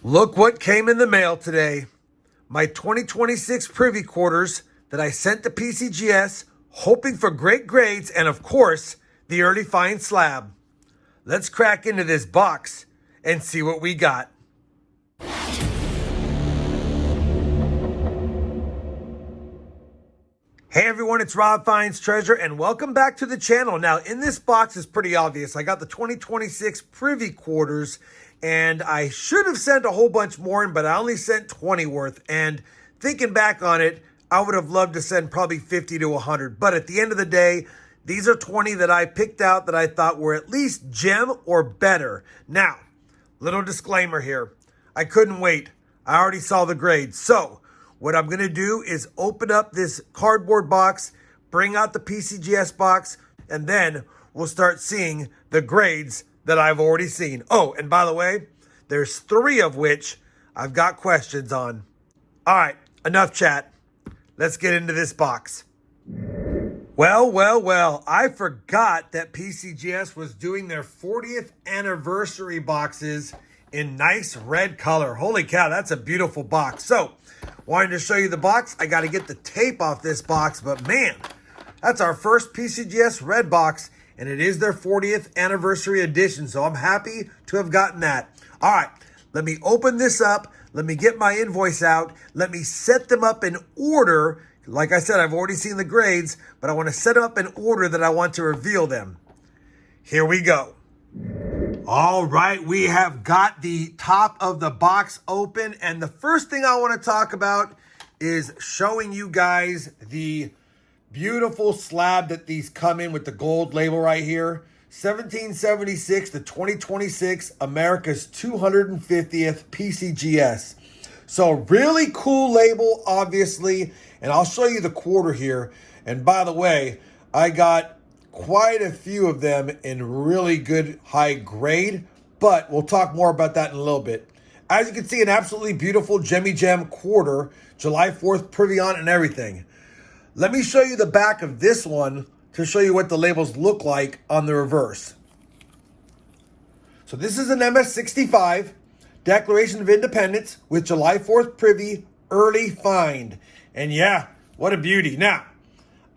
Look what came in the mail today. My 2026 Privy quarters that I sent to PCGS, hoping for great grades and, of course, the early find slab. Let's crack into this box and see what we got. Hey everyone, it's RobFindsTreasure and welcome back to the channel. Now in this box is pretty obvious. I got the 2026 Privy quarters and I should have sent a whole bunch more in, but I only sent 20 worth. And thinking back on it, I would have loved to send probably 50 to 100. But at the end of the day, these are 20 that I picked out that I thought were at least gem or better. Now, little disclaimer here. I couldn't wait. I already saw the grades. So what I'm going to do is open up this cardboard box, bring out the PCGS box, and then we'll start seeing the grades that I've already seen. Oh, and by the way, there's 3 of which I've got questions on. All right, enough chat. Let's get into this box. Well, I forgot that PCGS was doing their 40th anniversary boxes in nice red color. Holy cow, that's a beautiful box. So, wanted to show you the box. I got to get the tape off this box, but man, that's our first PCGS red box, and it is their 40th anniversary edition, so I'm happy to have gotten that. All right, let me open this up. Let me get my invoice out. Let me set them up in order. Like I said, I've already seen the grades, but I want to set them up in order that I want to reveal them. Here we go. All right, we have got the top of the box open, and the first thing I want to talk about is showing you guys the beautiful slab that these come in with the gold label right here. 1776 to 2026, America's 250th PCGS. So really cool label, obviously, and I'll show you the quarter here. And by the way, I got quite a few of them in really good high grade, but we'll talk more about that in a little bit. As you can see, an absolutely beautiful Jemmy Gem quarter, July 4th Privy on and everything. Let me show you the back of this one to show you what the labels look like on the reverse. So this is an MS65 Declaration of Independence with July 4th Privy early find. And yeah, what a beauty. Now,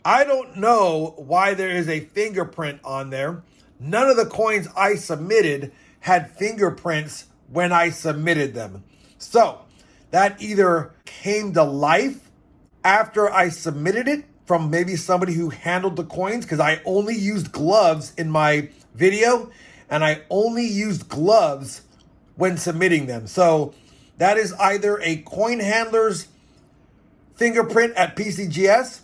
I don't know why there is a fingerprint on there. None of the coins I submitted had fingerprints when I submitted them. So that either came to life after I submitted it from maybe somebody who handled the coins, because I only used gloves in my video and I only used gloves when submitting them. So that is either a coin handler's fingerprint at PCGS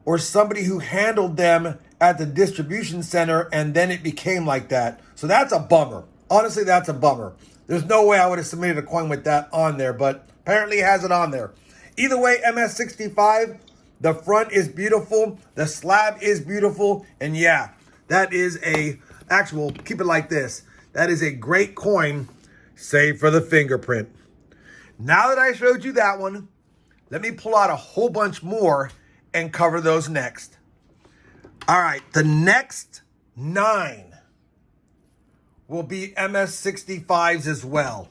or somebody who handled them at the distribution center and then it became like that. So that's a bummer. Honestly, that's a bummer. There's no way I would have submitted a coin with that on there, but apparently it has it on there. Either way, MS65, the front is beautiful, the slab is beautiful, and yeah, that is keep it like this. That is a great coin, save for the fingerprint. Now that I showed you that one, let me pull out a whole bunch more and cover those next. All right, the next 9 will be MS65s as well.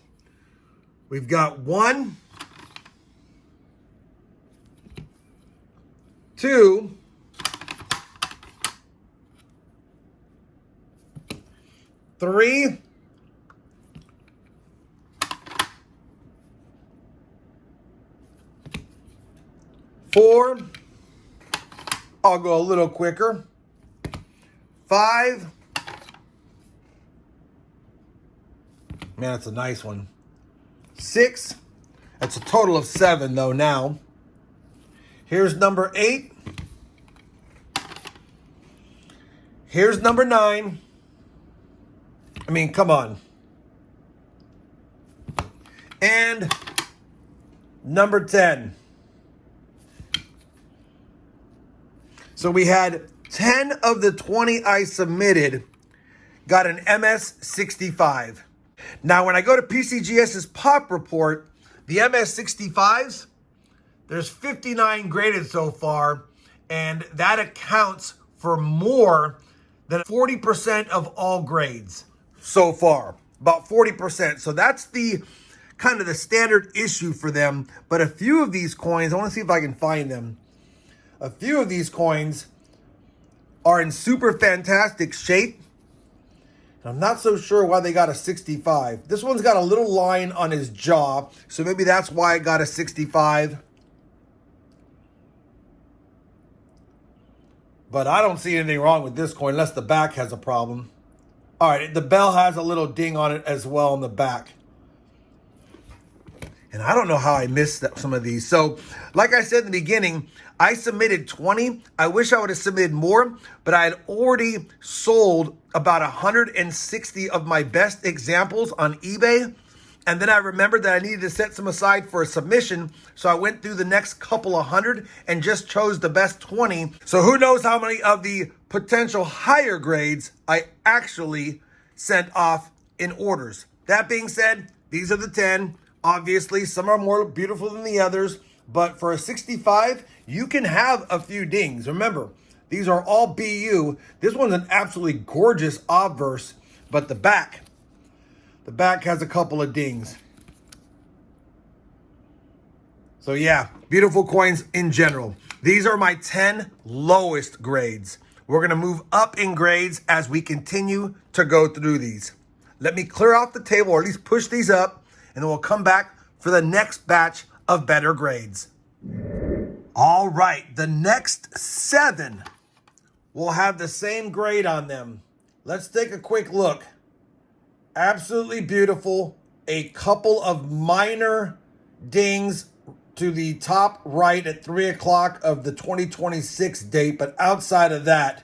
We've got 1, 2, 3, 4, I'll go a little quicker, 5, man, that's a nice one, 6, that's a total of 7 though now. Here's number 8, here's number 9, I mean, come on, and number 10. So we had 10 of the 20 I submitted got an MS65. Now, when I go to PCGS's pop report, the MS65s, there's 59 graded so far, and that accounts for more than 40% of all grades so far, about 40%. So that's the kind of the standard issue for them. But a few of these coins, I want to see if I can find them. A few of these coins are in super fantastic shape. I'm not so sure why they got a 65. This one's got a little line on his jaw, so maybe that's why it got a 65. But I don't see anything wrong with this coin unless the back has a problem. All right, the bell has a little ding on it as well on the back. And I don't know how I missed some of these. So, like I said in the beginning, I submitted 20. I wish I would have submitted more, but I had already sold about 160 of my best examples on eBay. And then I remembered that I needed to set some aside for a submission. So I went through the next couple of hundred and just chose the best 20. So who knows how many of the potential higher grades I actually sent off in orders. That being said, these are the 10. Obviously, some are more beautiful than the others, but for a 65, you can have a few dings. Remember, these are all BU. This one's an absolutely gorgeous obverse, but the back has a couple of dings. So yeah, beautiful coins in general. These are my 10 lowest grades. We're going to move up in grades as we continue to go through these. Let me clear off the table, or at least push these up, and then we'll come back for the next batch of better grades. All right, the next 7 will have the same grade on them. Let's take a quick look. Absolutely beautiful. A couple of minor dings to the top right at 3 o'clock of the 2026 date, but outside of that,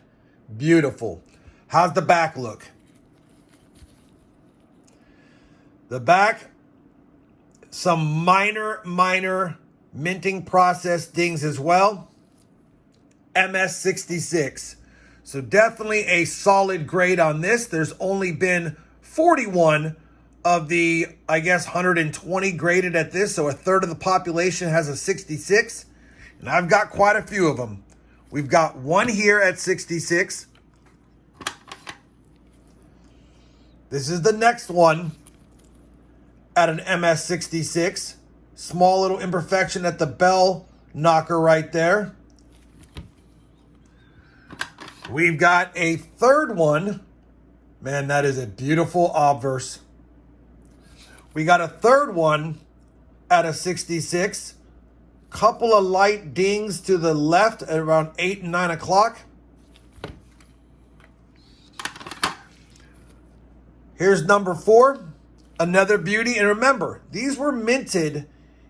beautiful. How's the back look? The back, some minor minting process dings as well. MS66. So definitely a solid grade on this. There's only been 41 of the, I guess, 120 graded at this. So a third of the population has a 66. And I've got quite a few of them. We've got one here at 66. This is the next one at an MS66. Small little imperfection at the bell knocker right there. We've got a third one. Man, that is a beautiful obverse. We got a third one at a 66. Couple of light dings to the left at around 8 and 9 o'clock. Here's number 4. Another beauty. And remember, these were minted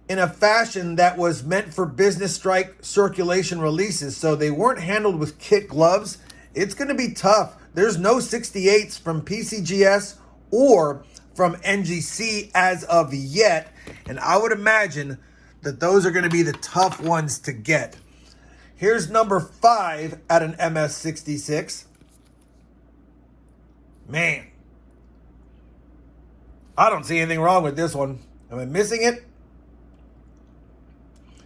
in a fashion that was meant for business strike circulation releases. So they weren't handled with kit gloves. It's going to be tough. There's no 68s from PCGS or from NGC as of yet. And I would imagine that those are going to be the tough ones to get. Here's number 5 at an MS66. Man, I don't see anything wrong with this one. Am I missing it?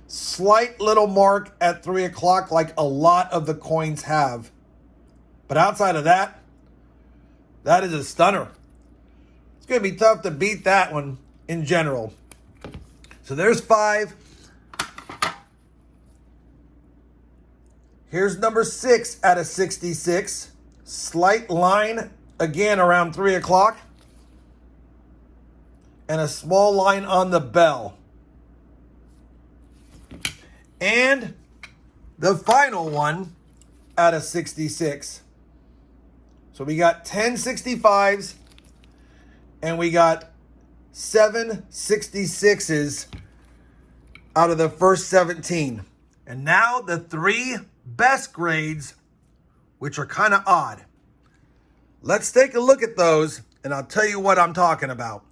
Slight little mark at 3 o'clock like a lot of the coins have. But outside of that, that is a stunner. It's going to be tough to beat that one in general. So there's 5. Here's number 6 at a 66. Slight line again around 3 o'clock. And a small line on the bell. And the final one at a 66. So we got 10 65s and we got 7 66s out of the first 17. And now the 3 best grades, which are kind of odd. Let's take a look at those and I'll tell you what I'm talking about.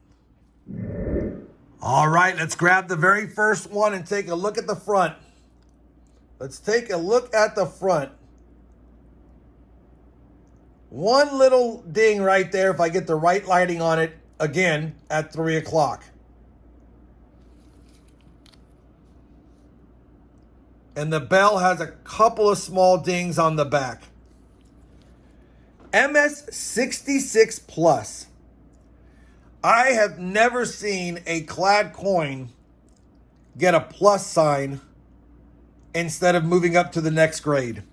All right, let's grab the very first one and take a look at the front. Let's take a look at the front. One little ding right there if I get the right lighting on it again at 3 o'clock. And the bell has a couple of small dings on the back. MS66 Plus. I have never seen a clad coin get a plus sign instead of moving up to the next grade.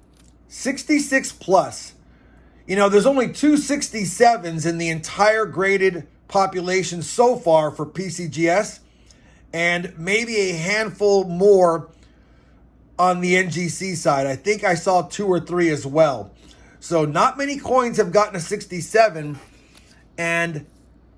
66 plus. You know, there's only two 67s in the entire graded population so far for PCGS, and maybe a handful more on the NGC side. I think I saw 2 or 3 as well. So not many coins have gotten a 67, and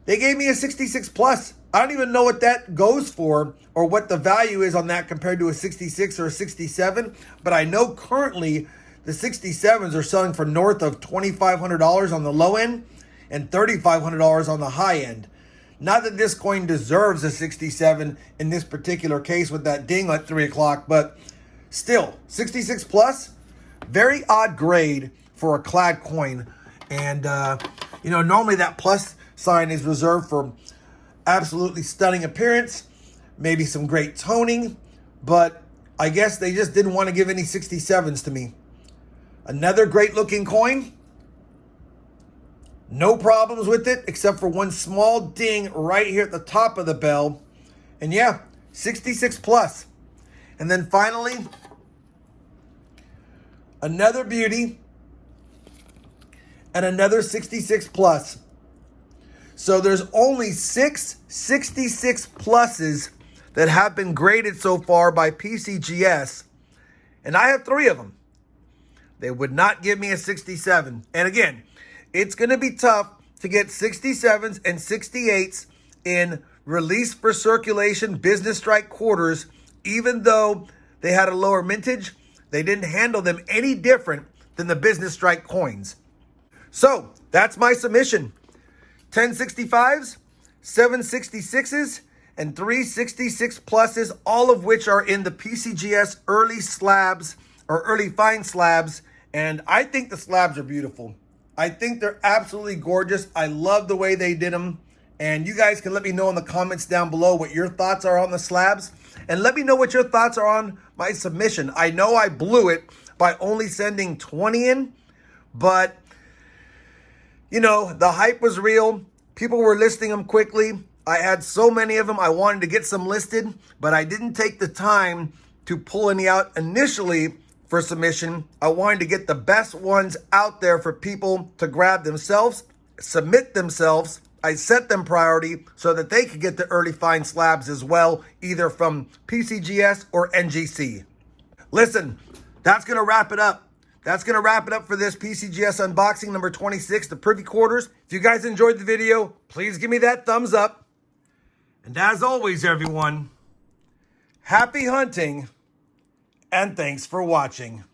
they gave me a 66 plus. I don't even know what that goes for or what the value is on that compared to a 66 or a 67, but I know currently the 67s are selling for north of $2,500 on the low end and $3,500 on the high end. Not that this coin deserves a 67 in this particular case with that ding at 3 o'clock, but still, 66 plus, very odd grade for a clad coin. And, you know, normally that plus sign is reserved for absolutely stunning appearance, maybe some great toning, but I guess they just didn't want to give any 67s to me. Another great looking coin. No problems with it except for one small ding right here at the top of the bell. And yeah, 66 plus. And then finally, another beauty and another 66 plus. So there's only 6 66 pluses that have been graded so far by PCGS, and I have 3 of them. They would not give me a 67. And again, it's going to be tough to get 67s and 68s in release for circulation business strike quarters. Even though they had a lower mintage, they didn't handle them any different than the business strike coins. So that's my submission. 1065s, 766s, and 366 pluses, all of which are in the PCGS early slabs or early fine slabs. And I think the slabs are beautiful. I think they're absolutely gorgeous. I love the way they did them. And you guys can let me know in the comments down below what your thoughts are on the slabs. And let me know what your thoughts are on my submission. I know I blew it by only sending 20 in, but you know, the hype was real. People were listing them quickly. I had so many of them. I wanted to get some listed, but I didn't take the time to pull any out initially for submission. I wanted to get the best ones out there for people to grab themselves, submit themselves. I set them priority so that they could get the early fine slabs as well, either from PCGS or NGC. Listen, that's going to wrap it up. That's going to wrap it up for this PCGS unboxing number 26, the Privy quarters. If you guys enjoyed the video, please give me that thumbs up. And as always, everyone, happy hunting and thanks for watching.